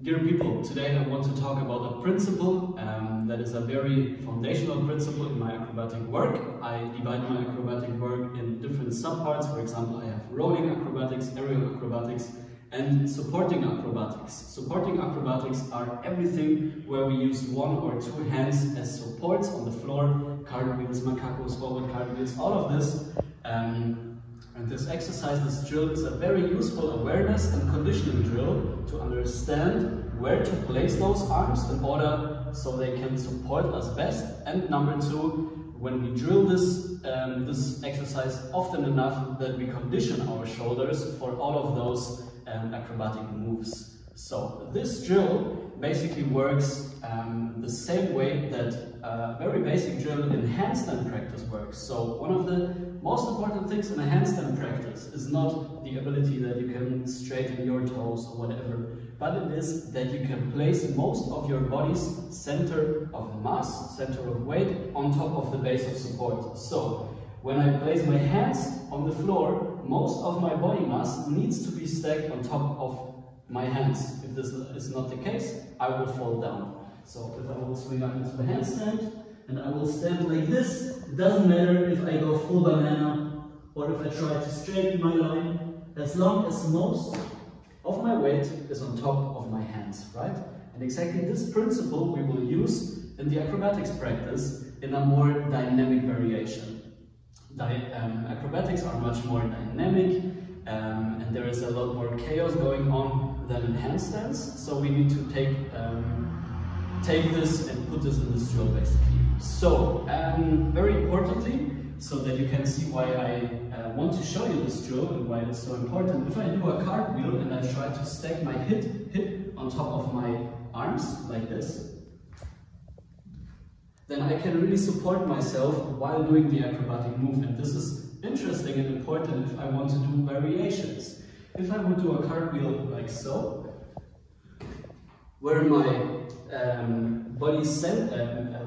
Dear people, today I want to talk about a principle that is a very foundational principle in my acrobatic work. I divide my acrobatic work in different subparts. For example, I have rolling acrobatics, aerial acrobatics, and supporting acrobatics. Supporting acrobatics are everything where we use one or two hands as supports on the floor, cartwheels, macacos, forward cartwheels, all of this. And this exercise, this drill, is a very useful awareness and conditioning drill to understand where to place those arms in order so they can support us best. And number two, when we drill this exercise often enough that we condition our shoulders for all of those acrobatic moves. So this drill basically works the same way that a very basic drill in handstand practice works. So one of the most important things in a handstand practice is not the ability that you can straighten your toes or whatever, but it is that you can place most of your body's center of mass, center of weight, on top of the base of support. So when I place my hands on the floor, most of my body mass needs to be stacked on top of my hands. If this is not the case, I will fall down. So if I will swing up into a handstand and I will stand like this, it doesn't matter if I go full banana or if I try to straighten my line, as long as most of my weight is on top of my hands, right? And exactly this principle we will use in the acrobatics practice in a more dynamic variation. Acrobatics are much more dynamic and there is a lot more chaos going on than in handstands, so we need to take this and put this in this drill basically. So, very importantly, so that you can see why I want to show you this drill and why it's so important, if I do a cartwheel and I try to stack my hip on top of my arms like this, then I can really support myself while doing the acrobatic move. And this is interesting and important if I want to do variations. If I would do a cartwheel like so, where my body's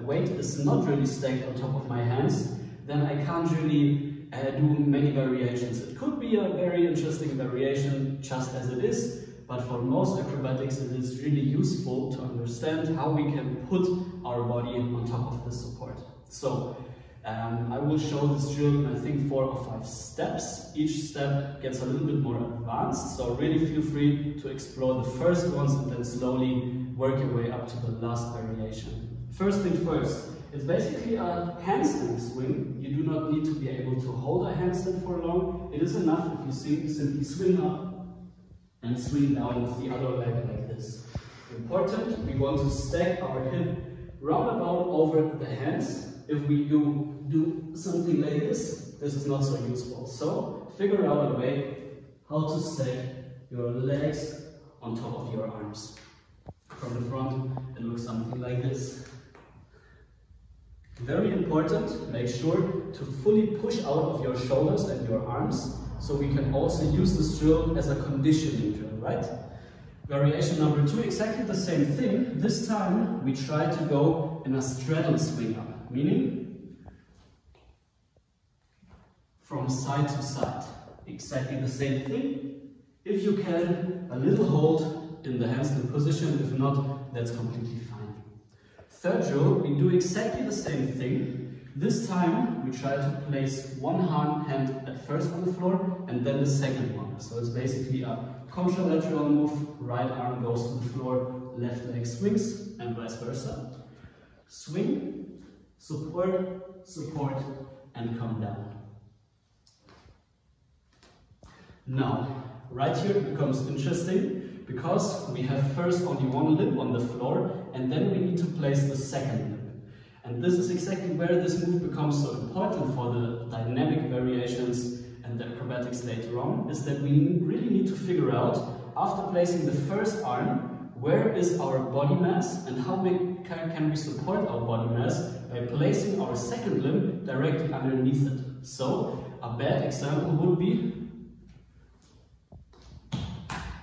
weight is not really stacked on top of my hands, then I can't really do many variations. It could be a very interesting variation just as it is, but for most acrobatics it is really useful to understand how we can put our body on top of the support. So I will show this drill in I think 4 or 5 steps. Each step gets a little bit more advanced, so really feel free to explore the first ones and then slowly work your way up to the last variation. First thing first, it's basically a handstand swing. You do not need to be able to hold a handstand for long. It is enough if you simply swing up and swing down with the other leg like this. Important, we want to stack our hip roundabout over the hands. If we do something like this, this is not so useful. So figure out a way how to stack your legs on top of your arms. From the front, it looks something like this. Very important, make sure to fully push out of your shoulders and your arms, so we can also use this drill as a conditioning drill, right? Variation number 2, exactly the same thing. This time we try to go in a straddle swing up, meaning from side to side. Exactly the same thing. If you can, a little hold in the handstand position. If not, that's completely fine. Third drill, we do exactly the same thing. This time we try to place one hand at first on the floor and then the second one. So it's basically a contralateral move. Right arm goes to the floor, left leg swings, and vice versa. Swing, support, support, and come down. Now, right here it becomes interesting, because we have first only one limb on the floor and then we need to place the second limb. And this is exactly where this move becomes so important for the dynamic variations and the acrobatics later on, is that we really need to figure out, after placing the first arm, where is our body mass and how can we support our body mass by placing our second limb directly underneath it. So a bad example would be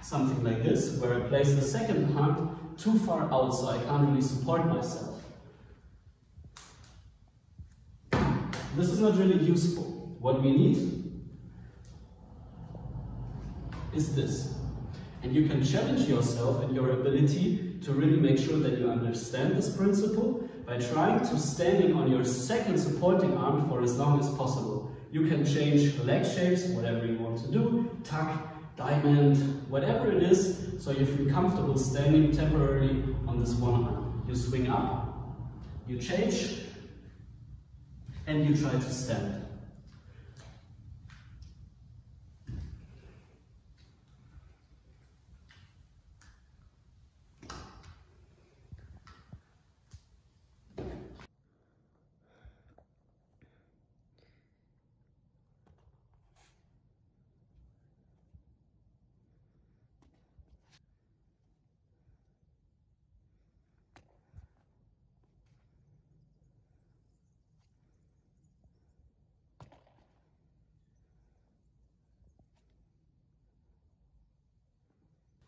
something like this, where I place the second hand too far out so I can't really support myself. This is not really useful. What we need is this. And you can challenge yourself and your ability to really make sure that you understand this principle by trying to standing on your second supporting arm for as long as possible. You can change leg shapes, whatever you want to do, tuck, diamond, whatever it is, so you feel comfortable standing temporarily on this one arm. You swing up, you change, and you try to stand.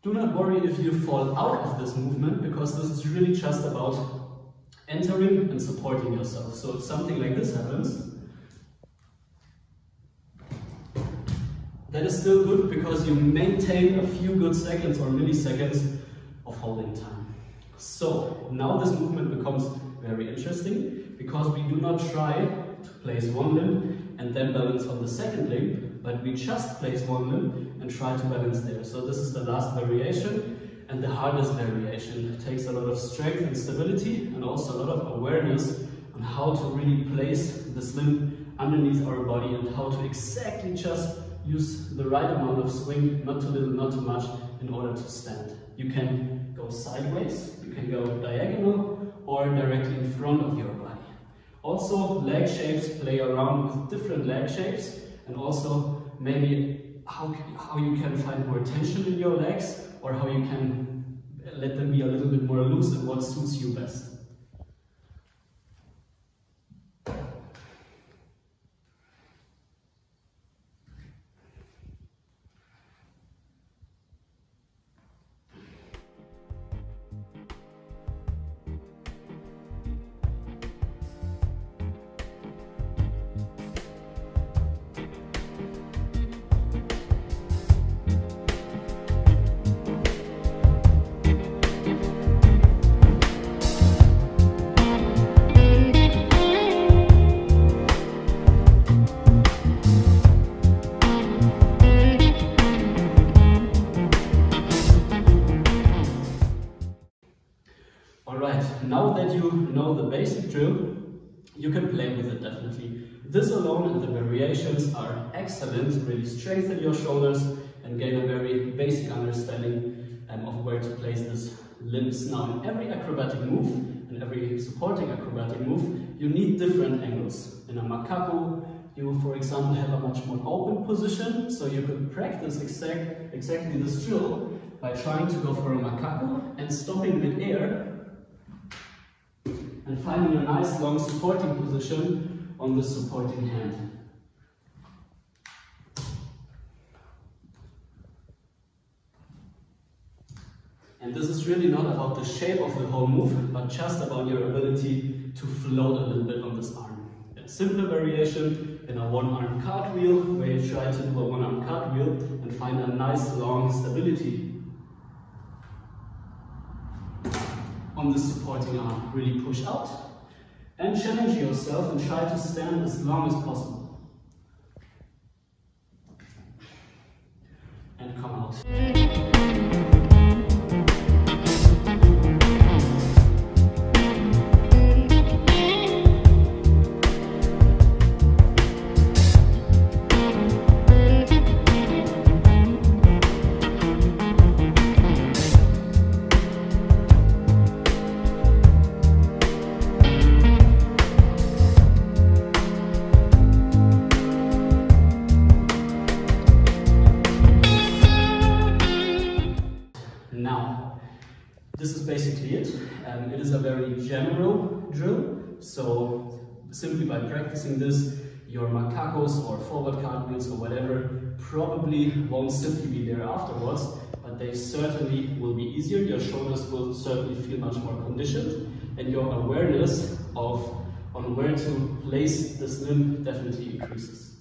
Do not worry if you fall out of this movement, because this is really just about entering and supporting yourself. So if something like this happens, that is still good because you maintain a few good seconds or milliseconds of holding time. So now this movement becomes very interesting, because we do not try to place one limb and then balance on the second limb, but we just place one limb and try to balance there. So this is the last variation and the hardest variation. It takes a lot of strength and stability, and also a lot of awareness on how to really place this limb underneath our body and how to exactly just use the right amount of swing, not too little, not too much, in order to stand. You can go sideways, you can go diagonal, or directly in front of your body. Also, leg shapes, play around with different leg shapes, and also maybe how you can find more tension in your legs, or how you can let them be a little bit more loose and what suits you best. Now that you know the basic drill, you can play with it definitely. This alone and the variations are excellent, really strengthen your shoulders and gain a very basic understanding of where to place these limbs. Now in every acrobatic move and every supporting acrobatic move, you need different angles. In a macaco, you for example have a much more open position, so you could practice exactly this drill by trying to go for a macaco and stopping mid-air and finding a nice long supporting position on the supporting hand. And this is really not about the shape of the whole move, but just about your ability to float a little bit on this arm. A simple variation in a one-arm cartwheel, where you try to do a one-arm cartwheel and find a nice long stability on the supporting arm. Really push out and challenge yourself and try to stand as long as possible. And come out. This is basically it. It is a very general drill, so simply by practicing this, your macacos or forward cartwheels or whatever probably won't simply be there afterwards, but they certainly will be easier. Your shoulders will certainly feel much more conditioned, and your awareness on where to place this limb definitely increases.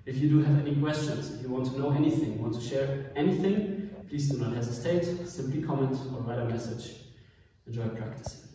If you do have any questions, if you want to know anything, want to share anything, please do not hesitate, simply comment or write a message. Enjoy practicing.